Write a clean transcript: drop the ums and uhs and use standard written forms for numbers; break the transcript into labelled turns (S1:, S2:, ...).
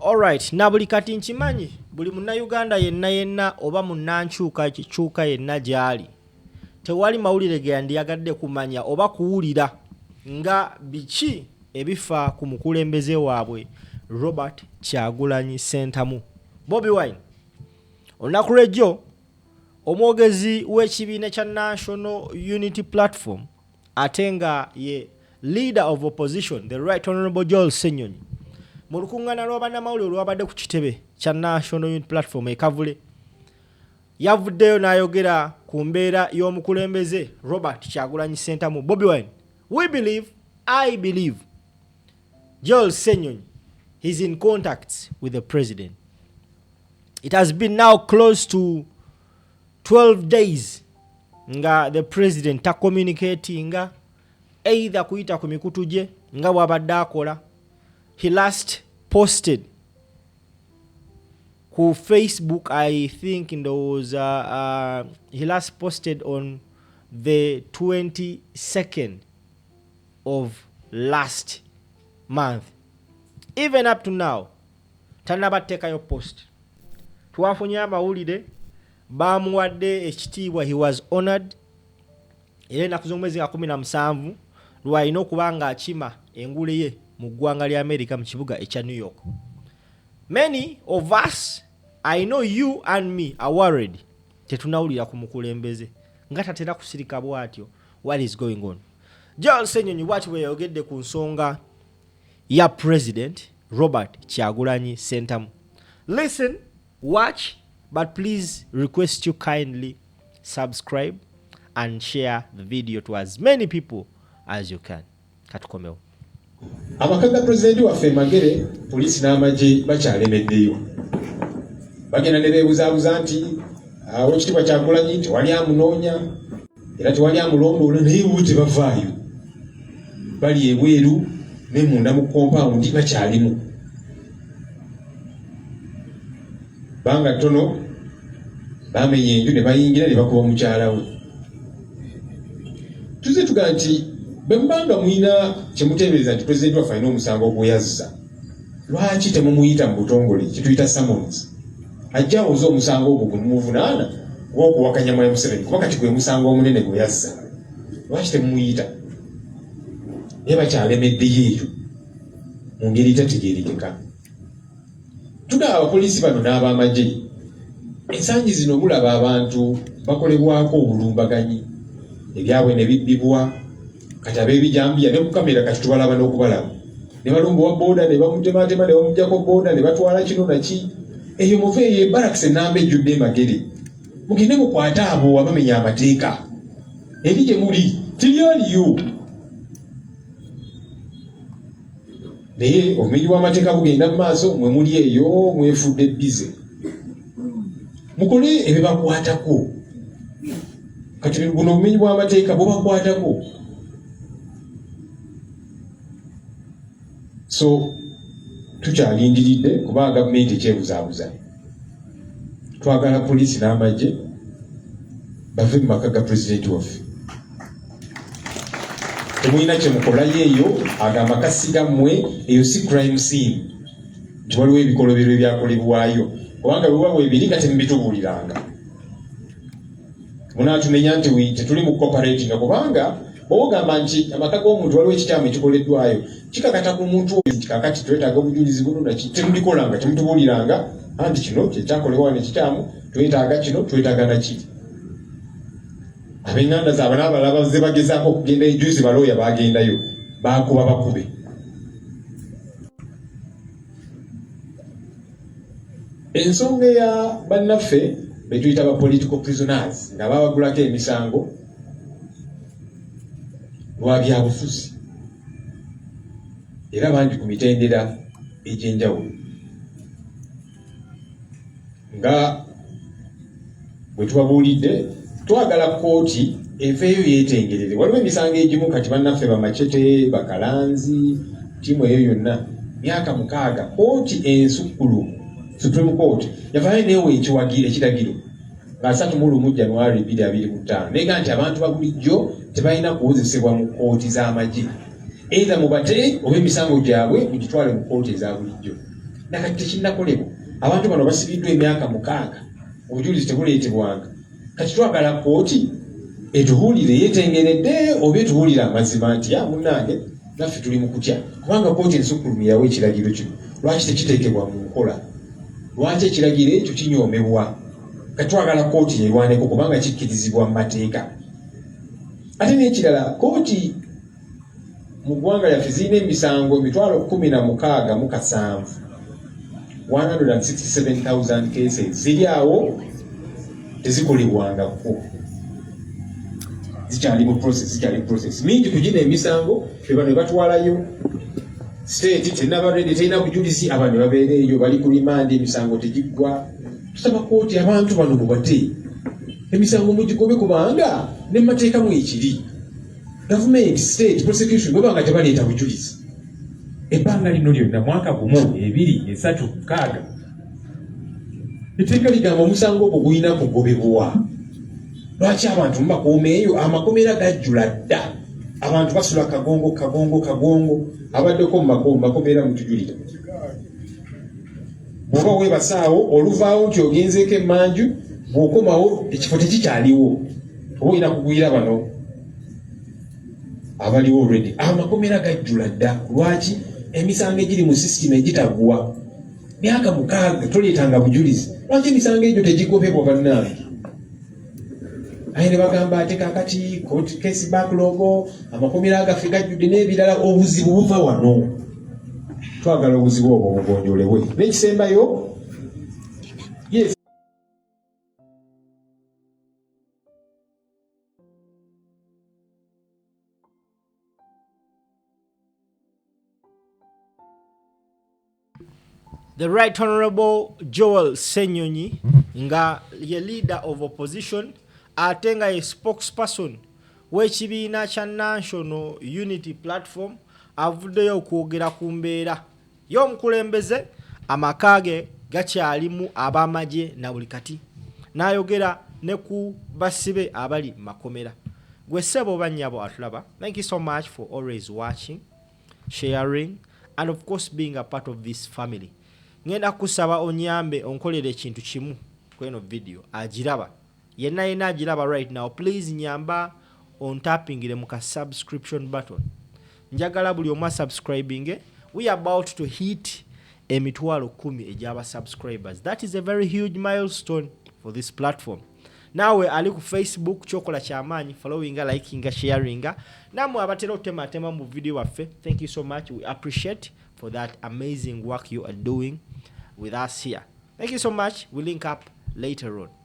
S1: Alright, na buli kati nkimanyi buli munnayuganda yenna oba munnankyuka kikyuka yenna gyali tewali mawulire ge yandiyagadde kumanya oba kuwulira nga biki ebifa ku mukulembeze waabwe Robert Kyagulanyi Ssentamu. Bobi Wine olunaku lw'ejjo omwogezi w'ekibiina kya National Unity Platform ate nga ye leader of opposition the Right Honorable Ssenyonyi mu lukuŋŋaana lw'abannamawulire olwabadde ku kitebe kya National Unity Platform e Kavule yavuddeyo n'ayogera ku mbeera y'omukulembeze Robert Kyagulanyi Ssentamu. Bobi Wine, I believe Ssenyonyi is in contact with the president. It has been now close to 12 days nga the president ta communicating either kuyita ku mikutu gye nga bw'abadde akola. He last posted ku Facebook, I think there was he last posted on the 22nd of last month. Even up to now tanabatekayo post. Twafunye amawulire bamuwadde ekitiibwa, he was honored era ennaku z'omwezi nga 17 lwalina okuba nga akima engule ye mu ggwanga lya America mu kibuga ekya New York. Many of us, I know you and me, are worried tetunawulira ku mukulembeze nga tatera kusirika bwatyo. What is going on? Ssenyonyi bwati bwe yayogedde ku nsonga ya President Robert Kyagulanyi Ssentamu. Listen, watch, but please request you kindly subscribe and share the video to as many people as you can. Katukomewo.
S2: Amakaga President waffe Magere poliisi n'amagye bakyalemeddeyo. Bagenda ne beebuzaabuza nti ekitiibwa Kyagulanyi tewali amunoonya era tewali amulondoola naye bo tebavaayo. Bali ebweru ne munda mu compound bakyalimu. Banga ttono bamenya enju ne bayingira ne bakuba mukyala we. Tuze tugaa nti bembanga mwina kyemuteebereza nti President waffe alina omusango ogweyazza, lwaki temumuyita mu butongole kituyita summons ajja awoze omusango ogwo gwe mumuvunaana gw'okuwakanya Mwai Museveni kuba kati gwe musango omunene gwe yazza? Lwaki temumuyita? Naye bakyalemeddeyo eyo mu ngeri tategeerekeka. Tugaba abapoliisi bano n'abamagye ensangi zino mulaba abantu bakolebwako obulumbaganyi, ebyabwe ne bibbibwa, kati ab'ebijambiya ne ku kamera kati tubalaba n'okubalaba, ne balumba wa booda ne bamutematema ne bamuggyako booda ne batwala kino naki. Eyo muve eyo Barracks ennamba ejjudde Magere, mugende mukwate abo abamenya amateeka. Eri gye muli tiryaliyo, naye obumenyi bw'amateeka bugenda mu maaso, mwe muli eyo mwefudde bize. Mukole ebibakwatako. Kati buno obumenyi bw'amateeka bubakwatako. So tukyalindiridde kuba gavumenti ekyebuzaabuza. Twagala poliisi n'amagye bave mu maka ga President waffe. Temulina kye mukolayo eyo, agamba kasi gammwe eyo si crime scene nti waliwo ebikolobero ebyakolebwayo, kubanga biba bwebiri nga temubitubuuliranga. Munaatumenya nti tetuli mu cooperating, kubanga bw'ogamba nti amaka g'omuntu waliwo ekikyamu ekikoleddwayo kikakata ku muntu oyo nti kakati twetaaga obujulizi buno naki temulikolanga, temutubuuliranga anti kino kyekyakolebwayo nekikyamu, twetaaga kino, twetaaga naki. Ab'enganda zaabwe n'abalala bazze bagezaako okugenda ejuzi balooya bagendayo bakuba bakube. Ensonga eya bannaffe be tuyita ba political prisoners nga babagulako emisango lwa byabufuzi era bangi ku mitendera egy'enjawulo nga bwe tubabuulidde, twagala kooti efeeyo yeetengerere. Waliwo emisango egimu kati bannaffe bamacete bakalanzi ttiimu eyo yonna myaka 6 kooti ensukkulumu Supreme Court yavaayo neewe ekiragiro nga 31 January 2025 nega nti abantu babulijjo tebalina kuwozesebwa mu kooti z'amagye, either mubate oba emisango gyabwe mugitwale mu kooti eza bulijjo. nakati tekinnakolebwa. Abantu bano basibiddwa emyaka 6 obujulizi tebuleetebwanga. Kati twagala kooti etubuulire yeetengeredde oba etubuulire amazima nti ya munnange naffe tuli mu kutya, kubanga kooti ensukkulumirawo ekiragiro kino lwaki tekiteekebwa mu nkola, lwaki ekiragiro ekyo kinyoomebwa. Kati twagala kooti yerwaneko kubanga kikkirizibwa mu mateeka. Ate n'ekirala, kooti mu ggwanga lyaffe zirina emisango 16,700 167,000 cases ziri awo tezikolebwangako, zikyali mu process. Mingi kugina emisango feba ne batwalayo state terina bujulizi, abantu babeera eyo bali ku rimandi, emisango tegiggwa. Tusaba kooti abantu bano mubate emisango mugigobe kubanga ne mateeka mu ekiri. Government, state, prosecution bwebanga tebaleeta bujulizi ebbanga lino lyonna mwaka gumu 2 3 6 etteeka ligamba omusango ogwo gulina kugobebwa. Lwaki abantu mubakuumeeyo? Amakomera gajjula dda, abantu basula kagongo abaddeko mu makomera mutujulira. Bw'oba weebasaawo oluvaawo nti ogenzeeko emmanju, bw'okomawo ekifo tekikyaliwo, oba olina kugwira bano abaliwo already. Amakomera gajjula dda. Lwaki? Emisango egiri mu system egitaggwa. Myaka 6 toleetanga bujulizi. Lwaki emisango egyo tegigobebwa bannange? Aye ne bagamba ate kakati court case backlog, amakomera agaffe gajjudde n'ebirala. Obuzibu buva wano. Twagala obuzibu obwo bugonjoolebwe. N'ekisembayo, yes,
S1: the Right Honorable Joel Ssenyonyi nga ye leader of opposition ate nga ye spokesperson w'ekibiina kya National Unity Platform avuddeyo okwogera ku mbeera y'omukulembeze amaka ge gakyalimu ab'amagye na buli kati, n'ayogera ne ku basibe abali makomera. Gwe ssebo bannyabo atulaba, thank you so much for always watching, sharing and of course being a part of this family. Ngenda kusaba onyambe onkolere ekintu kimu kweno video agiraba yenna agiraba right now, please nyamba on tapping mu ka subscription button. Njagala buli omu subscribing. We are about to hit emitwalo 10 ejaba subscribers. That is a very huge milestone for this platform. Nawe ali ku Facebook chokola kyamaanyi, following, liking, sharing. Namwe abatera otema mu video waffe, thank you so much. We appreciate for that amazing work you are doing with us here. Thank you so much. We'll link up later on.